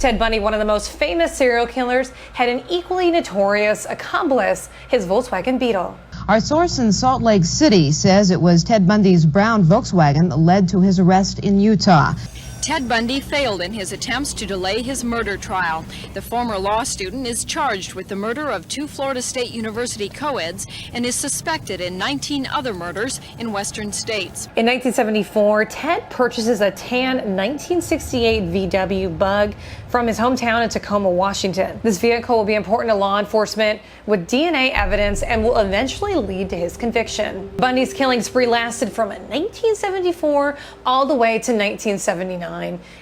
Ted Bundy, one of the most famous serial killers, had an equally notorious accomplice, his Volkswagen Beetle. Our source in Salt Lake City says it was Ted Bundy's brown Volkswagen that led to his arrest in Utah. Ted Bundy failed in his attempts to delay his murder trial. The former law student is charged with the murder of 2 Florida State University co-eds and is suspected in 19 other murders in western states. In 1974, Ted purchases a tan 1968 VW Bug from his hometown in Tacoma, Washington. This vehicle will be important to law enforcement with DNA evidence and will eventually lead to his conviction. Bundy's killing spree lasted from 1974 all the way to 1979.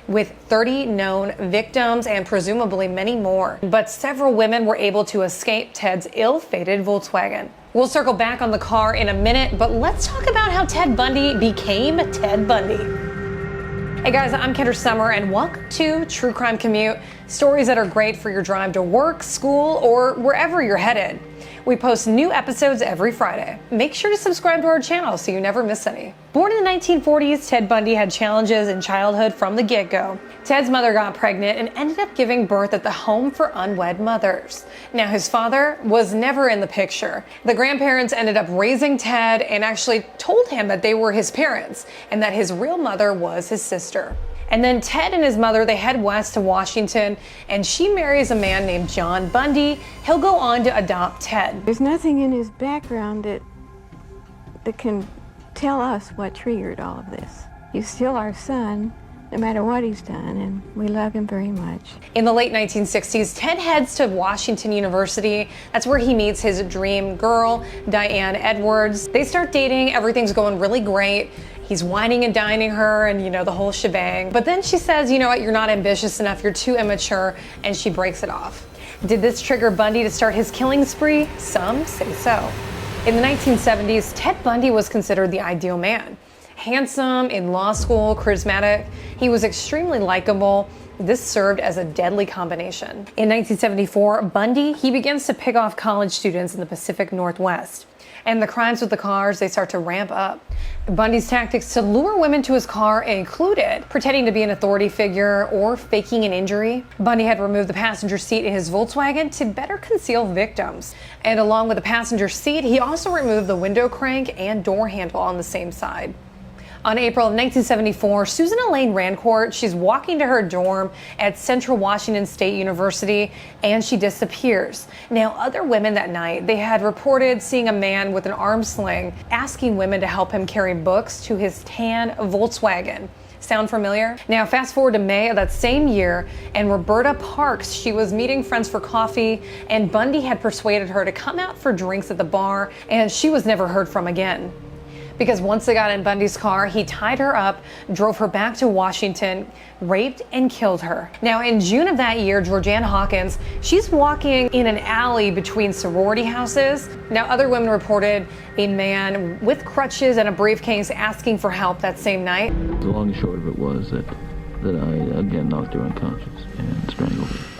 With 30 known victims and presumably many more. But several women were able to escape Ted's ill-fated Volkswagen. We'll circle back on the car in a minute, but let's talk about how Ted Bundy became Ted Bundy. Hey guys, I'm Kendra Sommer, and welcome to True Crime Commute, stories that are great for your drive to work, school, or wherever you're headed. We post new episodes every Friday. Make sure to subscribe to our channel so you never miss any. Born in the 1940s, Ted Bundy had challenges in childhood from the get-go. Ted's mother got pregnant and ended up giving birth at the home for unwed mothers. Now, his father was never in the picture. The grandparents ended up raising Ted and actually told him that they were his parents and that his real mother was his sister. And then Ted and his mother, they head west to Washington, and she marries a man named John Bundy. He'll go on to adopt Ted. There's nothing in his background that can tell us what triggered all of this. He's still our son, no matter what he's done, and we love him very much. In the late 1960s, Ted heads to Washington University. That's where he meets his dream girl, Diane Edwards. They start dating, everything's going really great. He's whining and dining her and, the whole shebang. But then she says, you know what, you're not ambitious enough, you're too immature, and she breaks it off. Did this trigger Bundy to start his killing spree? Some say so. In the 1970s, Ted Bundy was considered the ideal man. Handsome, in law school, charismatic, he was extremely likable. This served as a deadly combination. In 1974, Bundy, he begins to pick off college students in the Pacific Northwest. And the crimes with the cars, they start to ramp up. Bundy's tactics to lure women to his car included pretending to be an authority figure or faking an injury. Bundy had removed the passenger seat in his Volkswagen to better conceal victims. And along with the passenger seat, he also removed the window crank and door handle on the same side. On April of 1974, Susan Elaine Rancourt, she's walking to her dorm at Central Washington State University, and she disappears. Now, other women that night, they had reported seeing a man with an arm sling asking women to help him carry books to his tan Volkswagen. Sound familiar? Now, fast forward to May of that same year, and Roberta Parks, she was meeting friends for coffee, and Bundy had persuaded her to come out for drinks at the bar, and she was never heard from again. Because once they got in Bundy's car, he tied her up, drove her back to Washington, raped and killed her. Now, in June of that year, Georgianne Hawkins, she's walking in an alley between sorority houses. Now, other women reported a man with crutches and a briefcase asking for help that same night. The long and short of it was that I, again, knocked her unconscious and strangled her.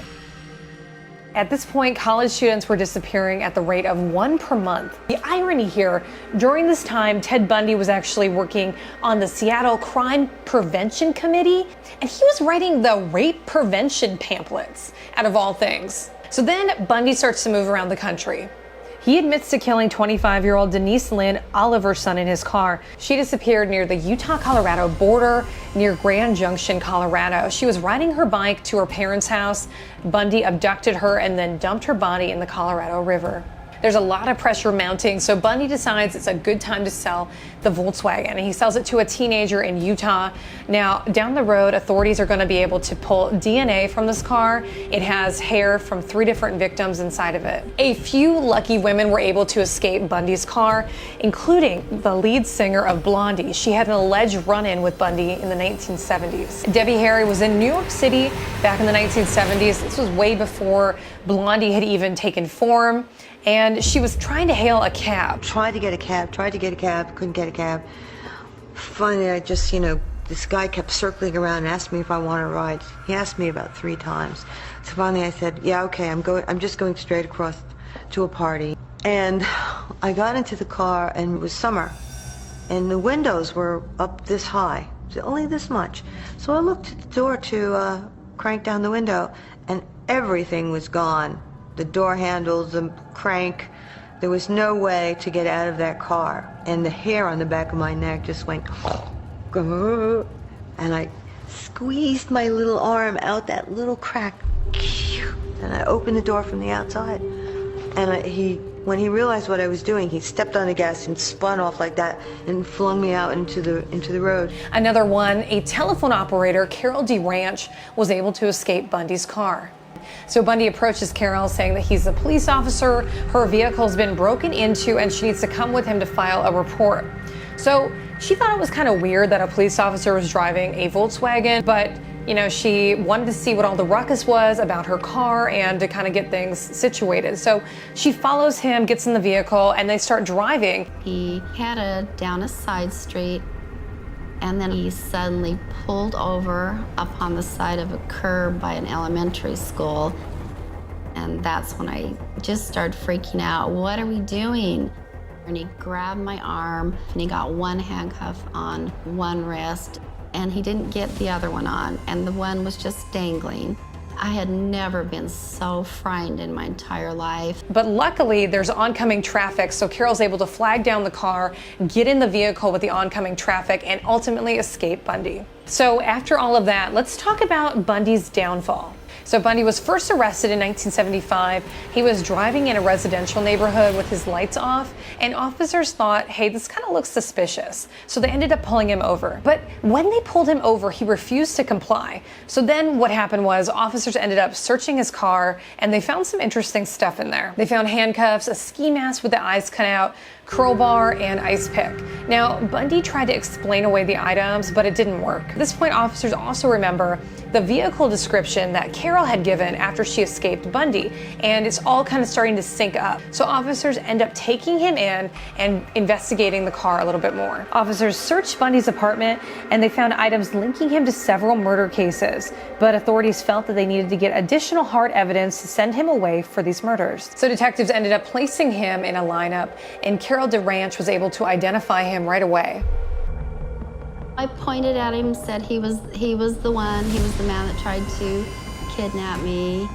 At this point, college students were disappearing at the rate of 1 per month. The irony here, during this time, Ted Bundy was actually working on the Seattle Crime Prevention Committee, and he was writing the rape prevention pamphlets, out of all things. So then Bundy starts to move around the country. He admits to killing 25-year-old Denise Lynn Oliver's son in his car. She disappeared near the Utah-Colorado border, near Grand Junction, Colorado. She was riding her bike to her parents' house. Bundy abducted her and then dumped her body in the Colorado River. There's a lot of pressure mounting, so Bundy decides it's a good time to sell the Volkswagen, and he sells it to a teenager in Utah. Now, down the road, authorities are going to be able to pull DNA from this car. It has hair from 3 different victims inside of it. A few lucky women were able to escape Bundy's car, including the lead singer of Blondie. She had an alleged run-in with Bundy in the 1970s. Debbie Harry was in New York City back in the 1970s. This was way before Blondie had even taken form. And she was trying to hail a cab. Tried to get a cab, couldn't get a cab. Finally, I just, this guy kept circling around and asked me if I wanted a ride. He asked me about 3 times. So finally I said, yeah, okay, I'm just going straight across to a party. And I got into the car, and it was summer. And the windows were up this high, only this much. So I looked at the door to cranked down the window, and everything was gone. The door handles, the crank. There was no way to get out of that car. And the hair on the back of my neck just went, and I squeezed my little arm out that little crack, and I opened the door from the outside. And when he realized what I was doing, he stepped on the gas and spun off like that and flung me out into the road. Another one, a telephone operator, Carol DeRanch, was able to escape Bundy's car. So Bundy approaches Carol saying that he's a police officer, her vehicle's been broken into, and she needs to come with him to file a report. So she thought it was kind of weird that a police officer was driving a Volkswagen, but she wanted to see what all the ruckus was about her car and to kind of get things situated. So she follows him, gets in the vehicle, and they start driving. He headed down a side street, and then he suddenly pulled over up on the side of a curb by an elementary school. And that's when I just started freaking out. What are we doing? And he grabbed my arm, and he got one handcuff on one wrist, and he didn't get the other one on, and the one was just dangling. I had never been so frightened in my entire life. But luckily, there's oncoming traffic, so Carol's able to flag down the car, get in the vehicle with the oncoming traffic, and ultimately escape Bundy. So after all of that, let's talk about Bundy's downfall. So Bundy was first arrested in 1975. He was driving in a residential neighborhood with his lights off, and officers thought, hey, this kind of looks suspicious. So they ended up pulling him over. But when they pulled him over, he refused to comply. So then what happened was officers ended up searching his car, and they found some interesting stuff in there. They found handcuffs, a ski mask with the eyes cut out, crowbar, and ice pick. Now, Bundy tried to explain away the items, but it didn't work. At this point, officers also remember the vehicle description that Carol had given after she escaped Bundy, and it's all kind of starting to sync up. So officers end up taking him in and investigating the car a little bit more. Officers searched Bundy's apartment, and they found items linking him to several murder cases, but authorities felt that they needed to get additional hard evidence to send him away for these murders. So detectives ended up placing him in a lineup, and Carol DeRanch was able to identify him right away. I pointed at him, said he was the one, he was the man that tried to kidnap me.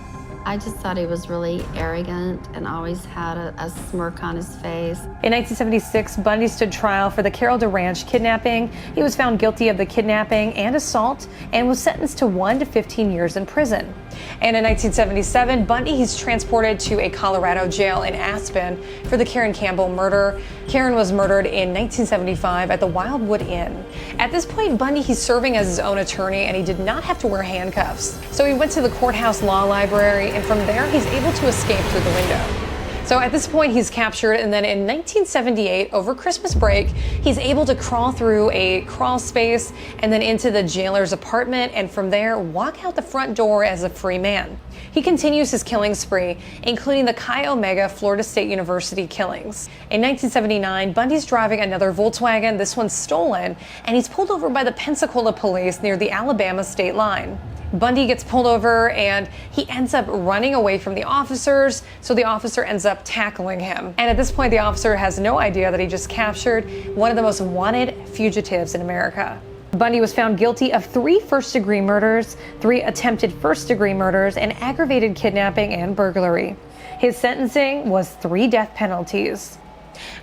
I just thought he was really arrogant and always had a smirk on his face. In 1976, Bundy stood trial for the Carol DeRanch kidnapping. He was found guilty of the kidnapping and assault and was sentenced to 1 to 15 years in prison. And in 1977, Bundy is transported to a Colorado jail in Aspen for the Karen Campbell murder. Karen was murdered in 1975 at the Wildwood Inn. At this point, Bundy, he's serving as his own attorney, and he did not have to wear handcuffs. So he went to the courthouse law library, and from there, he's able to escape through the window. So at this point, he's captured, and then in 1978, over Christmas break, he's able to crawl through a crawl space and then into the jailer's apartment, and from there, walk out the front door as a free man. He continues his killing spree, including the Chi Omega Florida State University killings. In 1979, Bundy's driving another Volkswagen, this one's stolen, and he's pulled over by the Pensacola police near the Alabama state line. Bundy gets pulled over and he ends up running away from the officers, so the officer ends up tackling him. And at this point, the officer has no idea that he just captured one of the most wanted fugitives in America. Bundy was found guilty of 3 first-degree murders, 3 attempted first-degree murders, and aggravated kidnapping and burglary. His sentencing was 3 death penalties.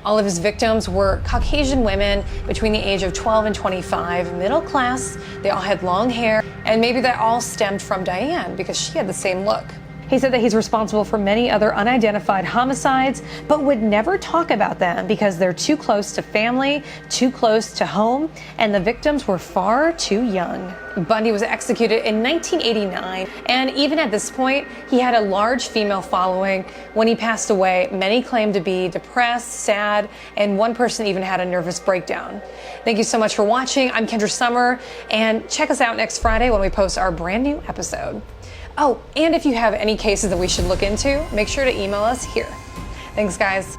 All of his victims were Caucasian women between the age of 12 and 25, middle class. They all had long hair, and maybe that all stemmed from Diane because she had the same look. He said that he's responsible for many other unidentified homicides, but would never talk about them because they're too close to family, too close to home, and the victims were far too young. Bundy was executed in 1989, and even at this point, he had a large female following. When he passed away, many claimed to be depressed, sad, and one person even had a nervous breakdown. Thank you so much for watching. I'm Kendra Sommer, and check us out next Friday when we post our brand new episode. Oh, and if you have any cases that we should look into, make sure to email us here. Thanks, guys.